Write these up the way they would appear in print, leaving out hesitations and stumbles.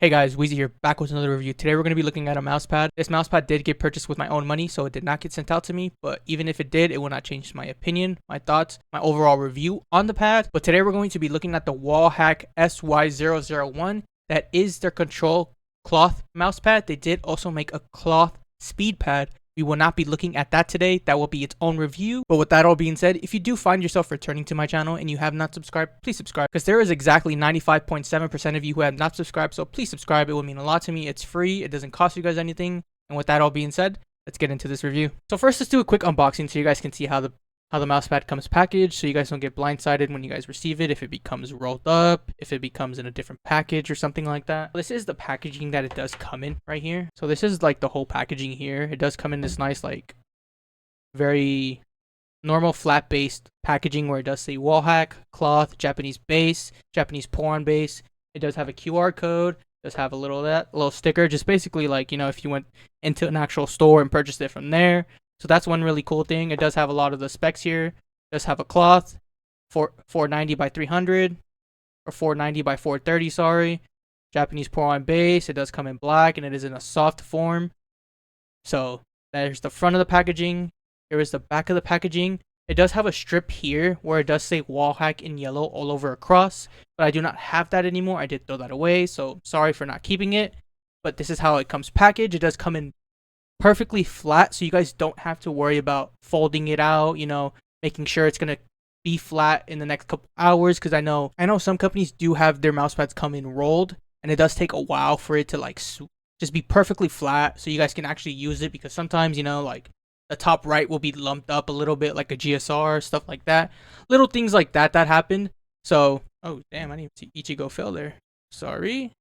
Hey guys, Weezy here, back with another review. Today we're going to be looking at a mousepad. This mousepad did get purchased with my own money, so it did not get sent out to me. But even if it did, it will not change my opinion, my thoughts, my overall review on the pad. But today we're going to be looking at the Wallhack SY-001. That is their control cloth mousepad. They did also make a cloth speed pad. We will not be looking at that today. That will be its own review. But with that all being said, if you do find yourself returning to my channel and you have not subscribed, please subscribe, because there is exactly 95.7% of you who have not subscribed. So please subscribe. It will mean a lot to me. It's free. It doesn't cost you guys anything. And with that all being said, let's get into this review. So first, let's do a quick unboxing so you guys can see how the mousepad comes packaged, so you guys don't get blindsided when you guys receive it, if it becomes rolled up, if it becomes in a different package or something like that. This is the packaging that it does come in right here. So this is like the whole packaging here. It does come in this nice, like, very normal flat based packaging where it does say Wallhack, cloth, Japanese base, Japanese pour-on base. It does have a QR code. It does have a little sticker, just basically like, you know, if you went into an actual store and purchased it from there. So that's one really cool thing. It does have a lot of the specs here. It does have a cloth, 490 by 300, or 490 by 430, sorry. Japanese pour-on base. It does come in black, and it is in a soft form. So there's the front of the packaging. Here is the back of the packaging. It does have a strip here where it does say Wallhack in yellow all over across, but I do not have that anymore. I did throw that away, so sorry for not keeping it. But this is how it comes packaged. It does come in perfectly flat, so you guys don't have to worry about folding it out, you know, making sure it's gonna be flat in the next couple hours, because I know some companies do have their mousepads come in rolled, and it does take a while for it to like just be perfectly flat so you guys can actually use it, because sometimes, you know, like the top right will be lumped up a little bit like a GSR, stuff like that, little things like that happen. So oh damn, I need to Ichigo fell there, sorry.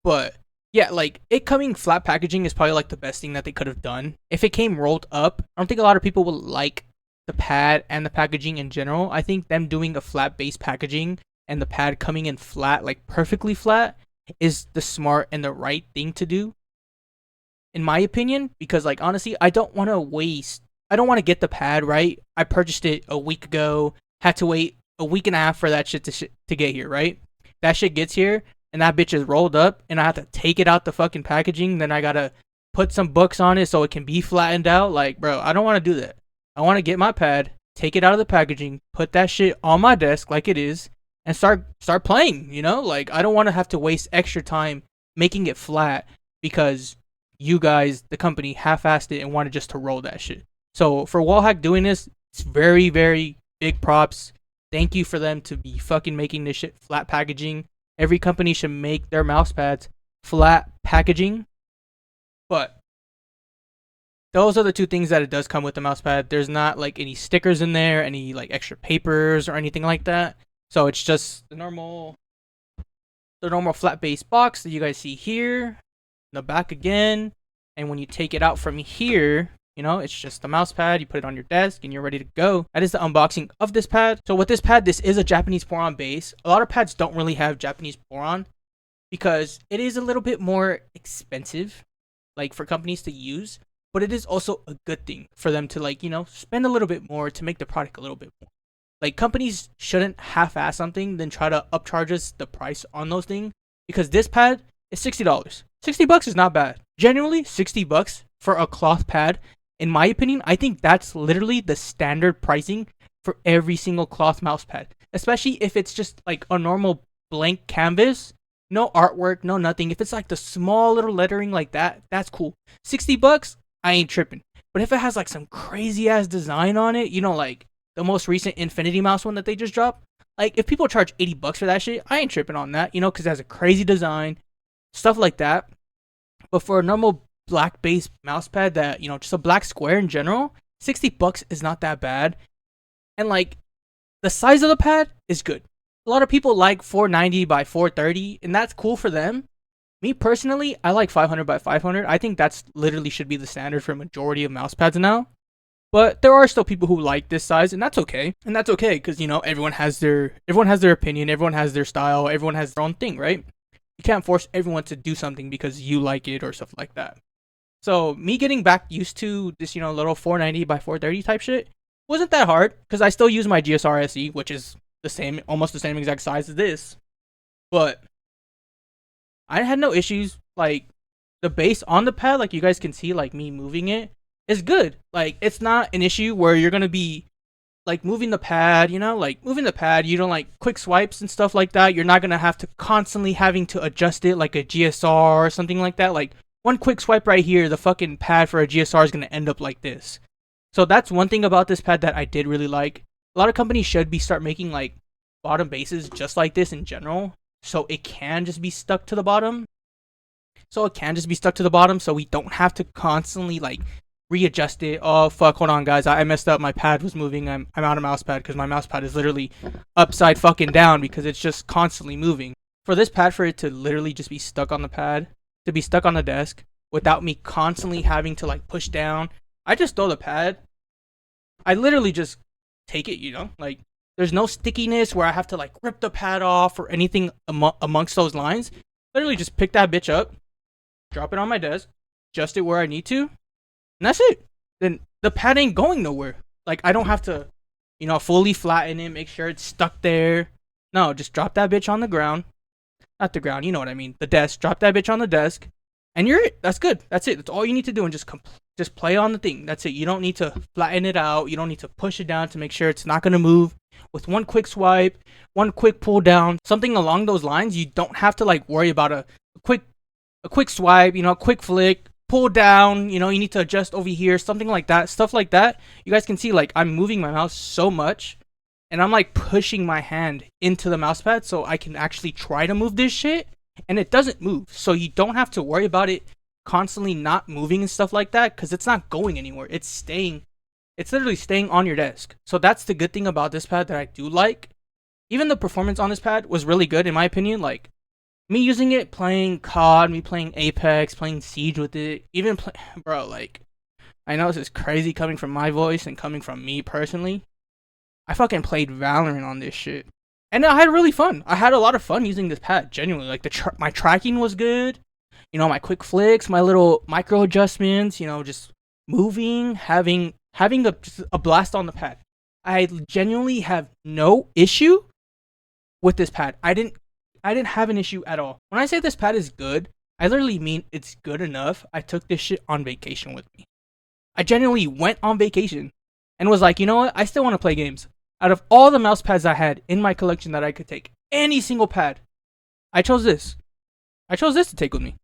But yeah, like, it coming flat packaging is probably like the best thing that they could have done. If it came rolled up, I don't think a lot of people will like the pad and the packaging in general. I think them doing a flat base packaging and the pad coming in flat, like perfectly flat, is the smart and the right thing to do, in my opinion. Because, like, honestly, I don't want to get the pad, right? I purchased it a week ago, had to wait a week and a half for that shit to get here, right? That shit gets here, and that bitch is rolled up, and I have to take it out the fucking packaging. Then I gotta put some books on it so it can be flattened out. Like, bro, I don't want to do that. I want to get my pad, take it out of the packaging, put that shit on my desk like it is, and start playing, you know? Like, I don't want to have to waste extra time making it flat because you guys, the company, half-assed it and wanted just to roll that shit. So for Wallhack doing this, it's very, very big props. Thank you for them to be fucking making this shit flat packaging. Every company should make their mousepads flat packaging. But those are the two things that it does come with the mousepad. There's not like any stickers in there, any like extra papers or anything like that. So it's just the normal flat base box that you guys see here. The back again. And when you take it out from here, you know, it's just the mouse pad. You put it on your desk and you're ready to go. That is the unboxing of this pad. So with this pad, this is a Japanese pour-on base. A lot of pads don't really have Japanese pour-on because it is a little bit more expensive, like, for companies to use. But it is also a good thing for them to, like, you know, spend a little bit more to make the product a little bit more. Like, companies shouldn't half-ass something then try to upcharge us the price on those things, because this pad is $60. $60 is not bad. Genuinely, $60 for a cloth pad. In my opinion, I think that's literally the standard pricing for every single cloth mouse pad. Especially if it's just like a normal blank canvas, no artwork, no nothing. If it's like the small little lettering like that, that's cool. $60, I ain't tripping. But if it has like some crazy ass design on it, you know, like the most recent Infinity mouse one that they just dropped, like, if people charge $80 for that shit, I ain't tripping on that, you know, because it has a crazy design, stuff like that. But for a normal black base mouse pad that, you know, just a black square in general, $60 is not that bad. And like, the size of the pad is good. A lot of people like 490 by 430, and that's cool for them. Me personally, I like 500 by 500. I think that's literally should be the standard for a majority of mouse pads now. But there are still people who like this size, and that's okay. And that's okay, because, you know, everyone has their opinion, everyone has their style, everyone has their own thing, right? You can't force everyone to do something because you like it or stuff like that. So me getting back used to this, you know, little 490 by 430 type shit wasn't that hard, because I still use my GSR SE, which is the same, almost the same exact size as this. But I had no issues. Like the base on the pad, like you guys can see, like me moving it is good. Like it's not an issue where you're gonna be like moving the pad, like moving the pad, you don't like quick swipes and stuff like that. You're not gonna have to constantly having to adjust it like a GSR or something like that. Like one quick swipe right here, the fucking pad for a GSR is gonna end up like this. So that's one thing about this pad that I did really like. A lot of companies should be start making like bottom bases just like this in general, so it can just be stuck to the bottom. So we don't have to constantly like readjust it. Oh fuck, hold on guys, I messed up. My pad was moving. I'm out of mouse pad because my mouse pad is literally upside fucking down because it's just constantly moving. For this pad, for it to literally just be stuck on the pad, to be stuck on the desk without me constantly having to like push down, I just throw the pad. I literally just take it, like there's no stickiness where I have to like rip the pad off or anything amongst those lines. Literally just pick that bitch up, drop it on my desk, adjust it where I need to, and that's it. Then the pad ain't going nowhere. Like I don't have to, fully flatten it, make sure it's stuck there. No, just drop that bitch on the ground. Not the ground, you know what I mean. The desk. Drop that bitch on the desk, and you're it. That's good. That's it. That's all you need to do, and just play on the thing. That's it. You don't need to flatten it out. You don't need to push it down to make sure it's not gonna move. With one quick swipe, one quick pull down, something along those lines, you don't have to like worry about a quick swipe, quick flick, pull down, you need to adjust over here, something like that, stuff like that. You guys can see like I'm moving my mouse so much and I'm like pushing my hand into the mouse pad so I can actually try to move this shit and it doesn't move. So you don't have to worry about it constantly not moving and stuff like that because it's not going anywhere. It's literally staying on your desk. So that's the good thing about this pad that I do like. Even the performance on this pad was really good in my opinion. Like me using it, playing COD, me playing Apex, playing Siege with it, bro, like, I know this is crazy coming from my voice and coming from me personally. I fucking played Valorant on this shit. And I had really fun. I had a lot of fun using this pad, genuinely. Like, my tracking was good. My quick flicks, my little micro adjustments, just moving, having a blast on the pad. I genuinely have no issue with this pad. I didn't have an issue at all. When I say this pad is good, I literally mean it's good enough. I took this shit on vacation with me. I genuinely went on vacation and was like, you know what? I still want to play games. Out of all the mouse pads I had in my collection that I could take, any single pad, I chose this. I chose this to take with me.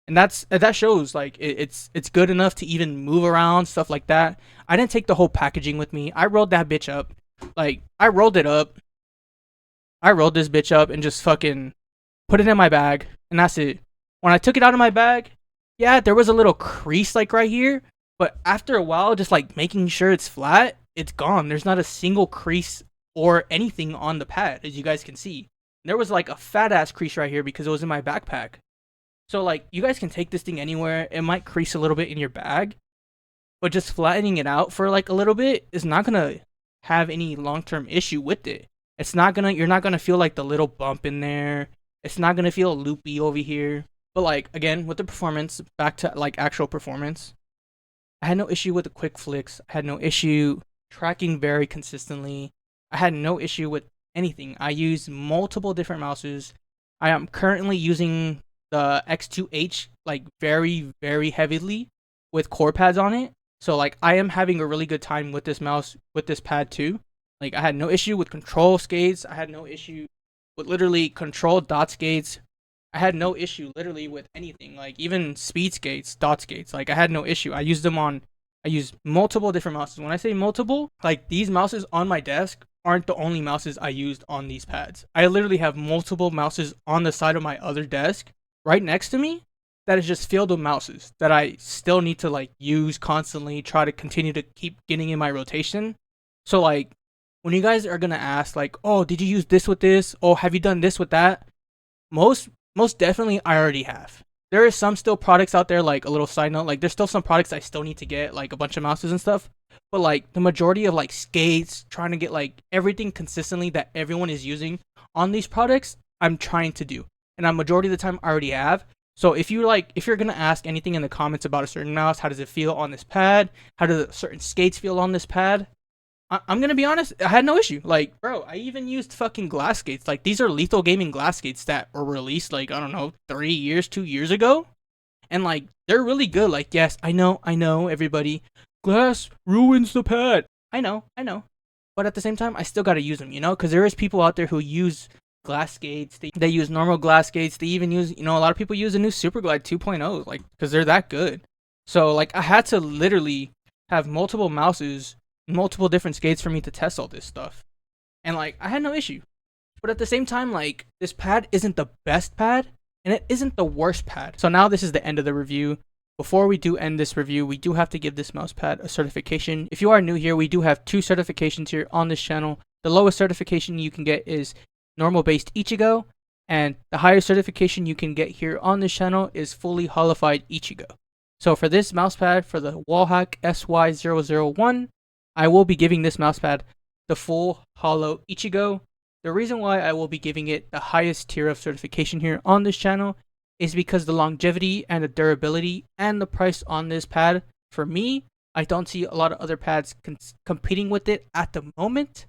And that shows like it's good enough to even move around, stuff like that. I didn't take the whole packaging with me. I rolled that bitch up. Like I rolled this bitch up and just fucking put it in my bag, and that's it. When I took it out of my bag, yeah, there was a little crease like right here, but after a while, just like making sure it's flat, it's gone. There's not a single crease or anything on the pad, as you guys can see. There was like a fat ass crease right here because it was in my backpack. So like you guys can take this thing anywhere. It might crease a little bit in your bag, but just flattening it out for like a little bit is not gonna have any long-term issue with it. You're not gonna feel like the little bump in there. It's not gonna feel loopy over here. But like again, with the performance, back to like actual performance, I had no issue with the quick flicks. I had no issue tracking very consistently. I had no issue with anything. I used multiple different mouses. I am currently using the X2H like very, very heavily with core pads on it. So like I am having a really good time with this mouse, with this pad too. Like I had no issue with control skates. I had no issue with literally control dot skates. I had no issue literally with anything, like even speed skates, dot skates. Like I had no issue. I used multiple different mouses. When I say multiple, like these mouses on my desk aren't the only mouses I used on these pads. I literally have multiple mouses on the side of my other desk right next to me that is just filled with mouses that I still need to like use constantly, try to continue to keep getting in my rotation. So like when you guys are gonna ask like, oh, did you use this with this? Oh, have you done this with that? Most definitely I already have. There is some still products out there, like a little side note, like there's still some products I still need to get, like a bunch of mouses and stuff. But like the majority of like skates, trying to get like everything consistently that everyone is using on these products, I'm trying to do. And a majority of the time I already have. So if you're gonna ask anything in the comments about a certain mouse, how does it feel on this pad? How do certain skates feel on this pad? I'm gonna be honest, I had no issue. Like, bro, I even used fucking glass skates. Like, these are lethal gaming glass skates that were released like, I don't know, 3 years, 2 years ago, and like they're really good. Like, yes, I know, everybody, glass ruins the pad. I know, but at the same time, I still gotta use them, because there is people out there who use glass skates. They use normal glass skates. They even use, a lot of people use a new Superglide 2.0, like, because they're that good. So like, I had to literally have multiple mouses, multiple different skates for me to test all this stuff, and like, I had no issue. But at the same time, like, this pad isn't the best pad, and it isn't the worst pad. So now this is the end of the review. Before we do end this review, we do have to give this mouse pad a certification. If you are new here, we do have 2 certifications here on this channel. The lowest certification you can get is normal based Ichigo, and the highest certification you can get here on this channel is fully holified Ichigo. So for this mouse pad, for the Wallhack SY-001, I will be giving this mouse pad the full holo Ichigo. The reason why I will be giving it the highest tier of certification here on this channel is because the longevity and the durability and the price on this pad, for me, I don't see a lot of other pads competing with it at the moment.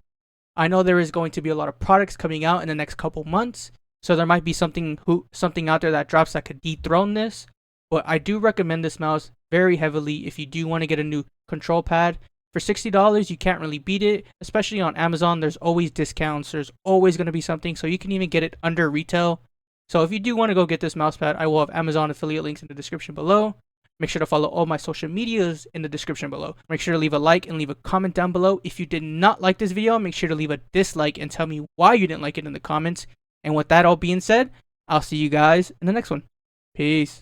I know there is going to be a lot of products coming out in the next couple months, so there might be something out there that drops that could dethrone this, but I do recommend this mouse very heavily if you do want to get a new control pad. For $60, you can't really beat it, especially on Amazon. There's always discounts. There's always going to be something, so you can even get it under retail. So if you do want to go get this mousepad, I will have Amazon affiliate links in the description below. Make sure to follow all my social medias in the description below. Make sure to leave a like and leave a comment down below. If you did not like this video, make sure to leave a dislike and tell me why you didn't like it in the comments. And with that all being said, I'll see you guys in the next one. Peace.